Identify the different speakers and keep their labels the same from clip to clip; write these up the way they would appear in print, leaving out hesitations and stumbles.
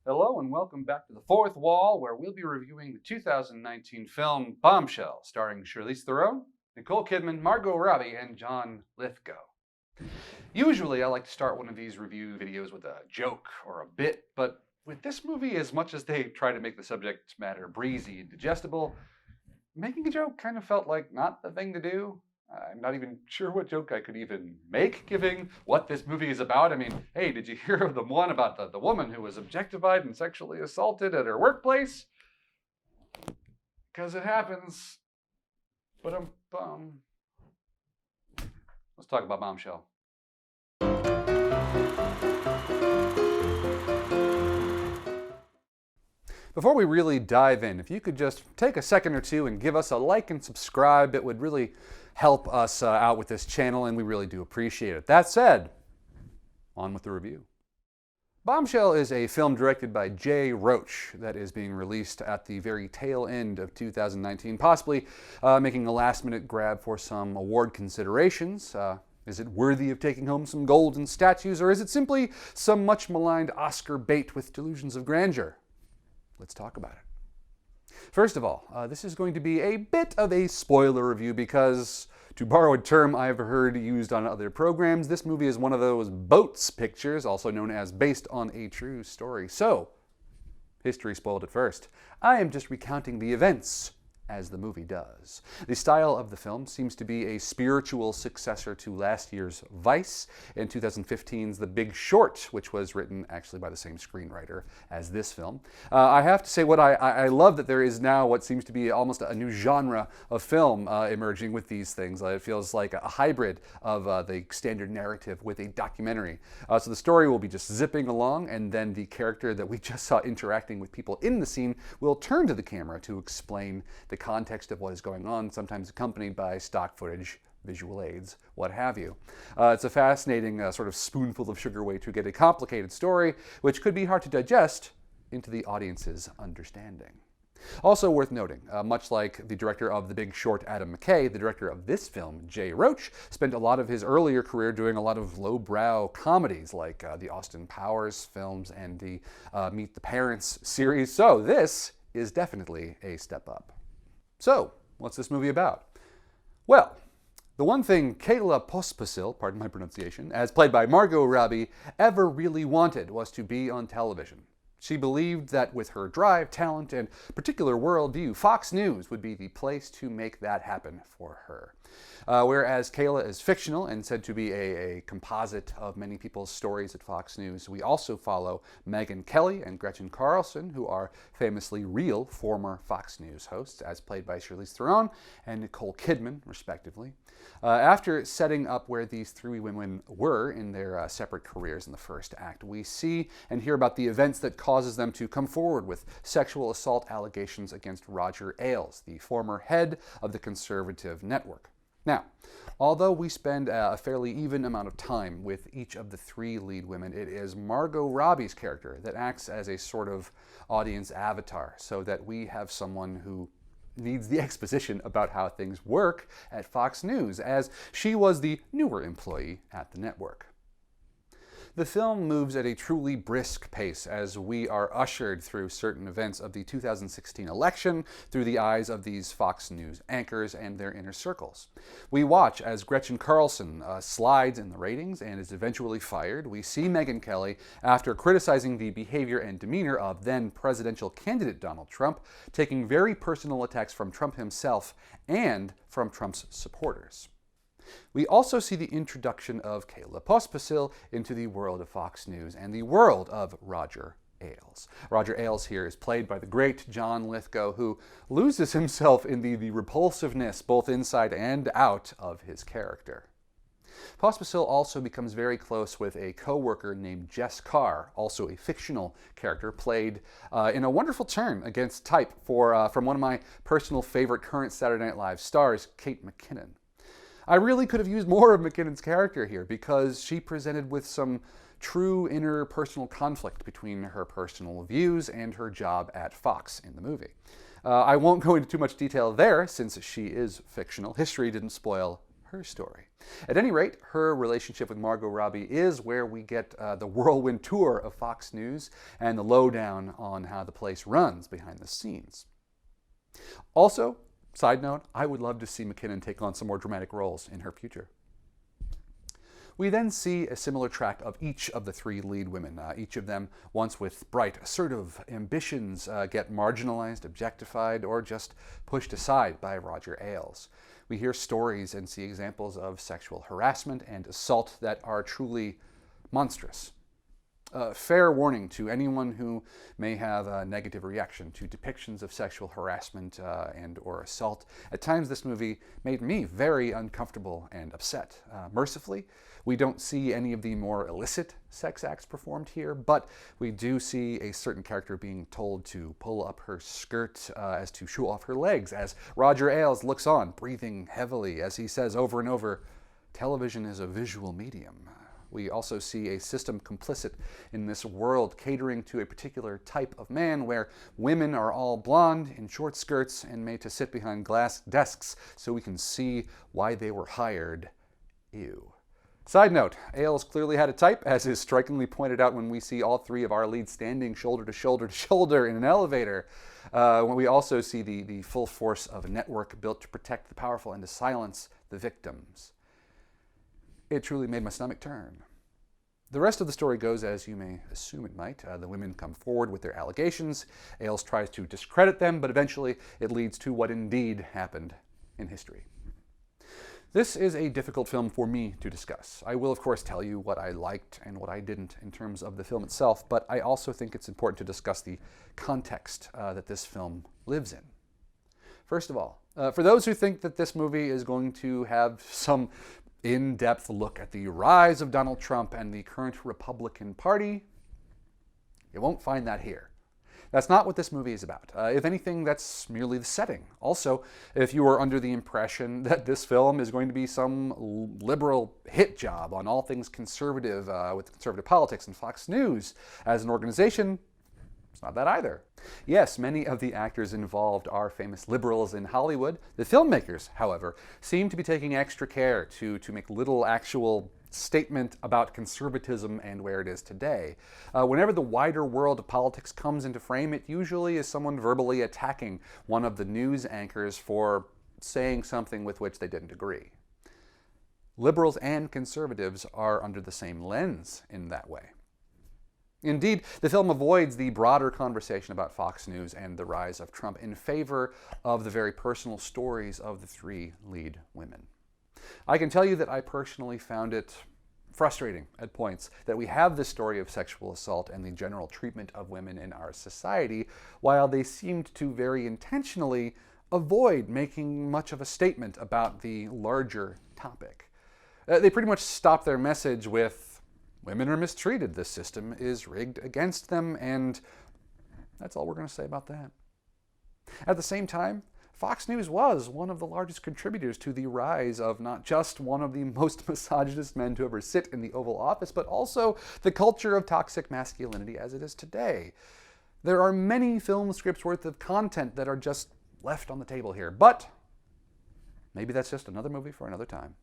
Speaker 1: Hello and welcome back to The Fourth Wall, where we'll be reviewing the 2019 film Bombshell, starring Charlize Theron, Nicole Kidman, Margot Robbie, and John Lithgow. Usually I like to start one of these review videos with a joke or a bit, but with this movie, as much as they try to make the subject matter breezy and digestible, making a joke kind of felt like not the thing to do. I'm not even sure what joke I could even make, given what this movie is about. I mean, hey, did you hear of the one about the woman who was objectified and sexually assaulted at her workplace? Because it happens. But let's talk about Bombshell. Before we really dive in, if you could just take a second or two and give us a like and subscribe, it would really help us out with this channel, and we really do appreciate it. That said, on with the review. Bombshell is a film directed by Jay Roach that is being released at the very tail end of 2019, possibly making a last-minute grab for some award considerations. Is it worthy of taking home some golden statues, or is it simply some much-maligned Oscar bait with delusions of grandeur? Let's talk about it. First of all, this is going to be a bit of a spoiler review because, to borrow a term I've heard used on other programs, this movie is one of those boats pictures, also known as based on a true story. So, history spoiled it first. I am just recounting the events as the movie does. The style of the film seems to be a spiritual successor to last year's Vice and 2015's The Big Short, which was written actually by the same screenwriter as this film. I have to say I love that there is now what seems to be almost a new genre of film emerging with these things. It feels like a hybrid of the standard narrative with a documentary. So the story will be just zipping along, and then the character that we just saw interacting with people in the scene will turn to the camera to explain the context of what is going on, sometimes accompanied by stock footage, visual aids, what have you. It's a fascinating sort of spoonful of sugar way to get a complicated story, which could be hard to digest, into the audience's understanding. Also worth noting, much like the director of The Big Short, Adam McKay, the director of this film, Jay Roach, spent a lot of his earlier career doing a lot of lowbrow comedies like the Austin Powers films and the Meet the Parents series, so this is definitely a step up. So, what's this movie about? Well, the one thing Kayla Pospisil, pardon my pronunciation, as played by Margot Robbie, ever really wanted was to be on television. She believed that with her drive, talent, and particular worldview, Fox News would be the place to make that happen for her. Whereas Kayla is fictional and said to be a composite of many people's stories at Fox News, we also follow Megyn Kelly and Gretchen Carlson, who are famously real former Fox News hosts, as played by Charlize Theron and Nicole Kidman, respectively. After setting up where these three women were in their separate careers in the first act, we see and hear about the events that causes them to come forward with sexual assault allegations against Roger Ailes, the former head of the conservative network. Now, although we spend a fairly even amount of time with each of the three lead women, it is Margot Robbie's character that acts as a sort of audience avatar, so that we have someone who needs the exposition about how things work at Fox News, as she was the newer employee at the network. The film moves at a truly brisk pace as we are ushered through certain events of the 2016 election through the eyes of these Fox News anchors and their inner circles. We watch as Gretchen Carlson slides in the ratings and is eventually fired. We see Megyn Kelly, after criticizing the behavior and demeanor of then presidential candidate Donald Trump, taking very personal attacks from Trump himself and from Trump's supporters. We also see the introduction of Kayla Pospisil into the world of Fox News and the world of Roger Ailes. Roger Ailes here is played by the great John Lithgow, who loses himself in the repulsiveness both inside and out of his character. Pospisil also becomes very close with a co-worker named Jess Carr, also a fictional character played in a wonderful turn against type from one of my personal favorite current Saturday Night Live stars, Kate McKinnon. I really could have used more of McKinnon's character here because she presented with some true interpersonal conflict between her personal views and her job at Fox in the movie. I won't go into too much detail there since she is fictional. History didn't spoil her story. At any rate, her relationship with Margot Robbie is where we get the whirlwind tour of Fox News and the lowdown on how the place runs behind the scenes. Also, side note, I would love to see McKinnon take on some more dramatic roles in her future. We then see a similar track of each of the three lead women. Each of them, once with bright, assertive ambitions, get marginalized, objectified, or just pushed aside by Roger Ailes. We hear stories and see examples of sexual harassment and assault that are truly monstrous. Fair warning to anyone who may have a negative reaction to depictions of sexual harassment and or assault. At times this movie made me very uncomfortable and upset. Mercifully, we don't see any of the more illicit sex acts performed here, but we do see a certain character being told to pull up her skirt as to show off her legs, as Roger Ailes looks on, breathing heavily as he says over and over, "Television is a visual medium." We also see a system complicit in this world catering to a particular type of man where women are all blonde in short skirts and made to sit behind glass desks so we can see why they were hired. Ew. Side note, Ailes clearly had a type, as is strikingly pointed out when we see all three of our leads standing shoulder to shoulder to shoulder in an elevator. When we also see the full force of a network built to protect the powerful and to silence the victims. It truly made my stomach turn. The rest of the story goes as you may assume it might. The women come forward with their allegations. Ailes tries to discredit them, but eventually it leads to what indeed happened in history. This is a difficult film for me to discuss. I will, of course, tell you what I liked and what I didn't in terms of the film itself, but I also think it's important to discuss the context that this film lives in. First of all, for those who think that this movie is going to have some in-depth look at the rise of Donald Trump and the current Republican Party, you won't find that here. That's not what this movie is about. If anything, that's merely the setting. Also, if you are under the impression that this film is going to be some liberal hit job on all things conservative with conservative politics and Fox News as an organization, it's not that either. Yes, many of the actors involved are famous liberals in Hollywood. The filmmakers, however, seem to be taking extra care to make little actual statement about conservatism and where it is today. Whenever the wider world of politics comes into frame, it usually is someone verbally attacking one of the news anchors for saying something with which they didn't agree. Liberals and conservatives are under the same lens in that way. Indeed, the film avoids the broader conversation about Fox News and the rise of Trump in favor of the very personal stories of the three lead women. I can tell you that I personally found it frustrating at points that we have this story of sexual assault and the general treatment of women in our society, while they seemed to very intentionally avoid making much of a statement about the larger topic. They pretty much stopped their message with, "Women are mistreated, this system is rigged against them," and that's all we're going to say about that. At the same time, Fox News was one of the largest contributors to the rise of not just one of the most misogynist men to ever sit in the Oval Office, but also the culture of toxic masculinity as it is today. There are many film scripts worth of content that are just left on the table here, but maybe that's just another movie for another time.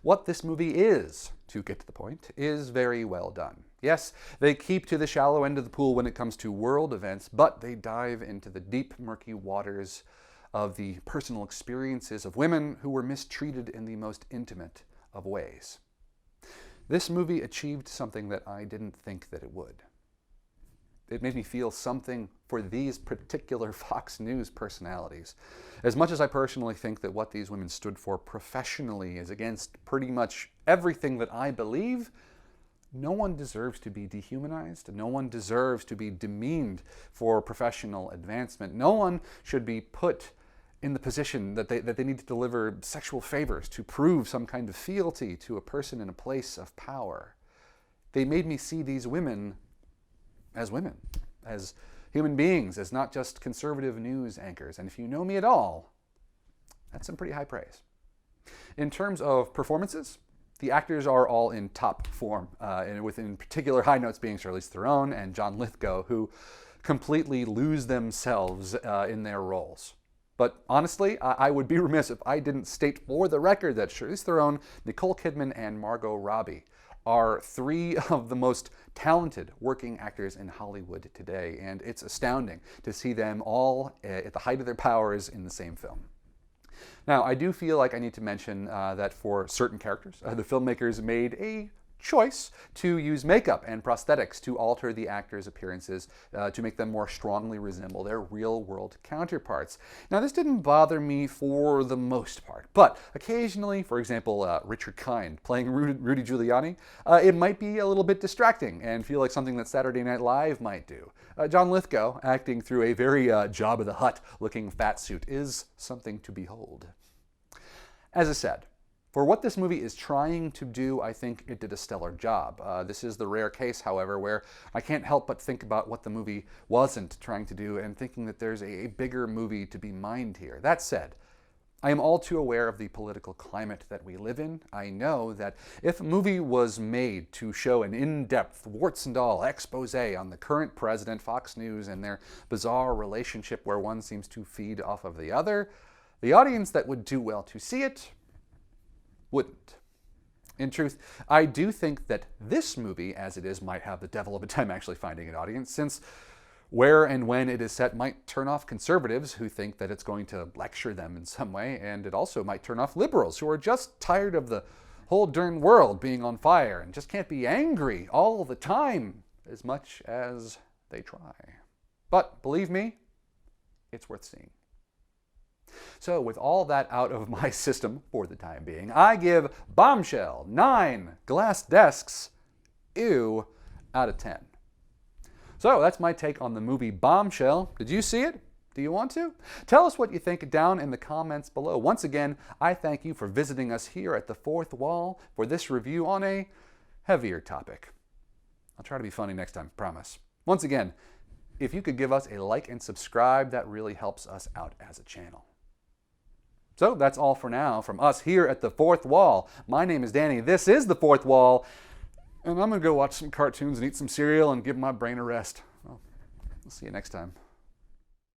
Speaker 1: What this movie is, to get to the point, is very well done. Yes, they keep to the shallow end of the pool when it comes to world events, but they dive into the deep, murky waters of the personal experiences of women who were mistreated in the most intimate of ways. This movie achieved something that I didn't think that it would. It made me feel something for these particular Fox News personalities. As much as I personally think that what these women stood for professionally is against pretty much everything that I believe, no one deserves to be dehumanized. No one deserves to be demeaned for professional advancement. No one should be put in the position that they need to deliver sexual favors to prove some kind of fealty to a person in a place of power. They made me see these women, as human beings, as not just conservative news anchors. And if you know me at all, that's some pretty high praise. In terms of performances, the actors are all in top form, and with in particular high notes being Charlize Theron and John Lithgow, who completely lose themselves in their roles. But honestly, I would be remiss if I didn't state for the record that Charlize Theron, Nicole Kidman, and Margot Robbie are three of the most talented working actors in Hollywood today, and it's astounding to see them all at the height of their powers in the same film. Now, I do feel like I need to mention that for certain characters, the filmmakers made a choice to use makeup and prosthetics to alter the actors' appearances to make them more strongly resemble their real-world counterparts. Now, this didn't bother me for the most part, but occasionally, for example, Richard Kind playing Rudy Giuliani, it might be a little bit distracting and feel like something that Saturday Night Live might do. John Lithgow acting through a very Jabba the Hutt looking fat suit is something to behold. As I said, for what this movie is trying to do, I think it did a stellar job. This is the rare case, however, where I can't help but think about what the movie wasn't trying to do and thinking that there's a bigger movie to be mined here. That said, I am all too aware of the political climate that we live in. I know that if a movie was made to show an in-depth, warts and all expose on the current president, Fox News, and their bizarre relationship where one seems to feed off of the other, the audience that would do well to see it wouldn't. In truth, I do think that this movie, as it is, might have the devil of a time actually finding an audience, since where and when it is set might turn off conservatives who think that it's going to lecture them in some way, and it also might turn off liberals who are just tired of the whole darn world being on fire and just can't be angry all the time as much as they try. But believe me, it's worth seeing. So with all that out of my system for the time being, I give Bombshell 9 glass desks, ew, out of 10. So that's my take on the movie Bombshell. Did you see it? Do you want to? Tell us what you think down in the comments below. Once again, I thank you for visiting us here at the Fourth Wall for this review on a heavier topic. I'll try to be funny next time, promise. Once again, if you could give us a like and subscribe, that really helps us out as a channel. So that's all for now from us here at the Fourth Wall. My name is Danny, this is the Fourth Wall, and I'm going to go watch some cartoons and eat some cereal and give my brain a rest. Well, we'll see you next time.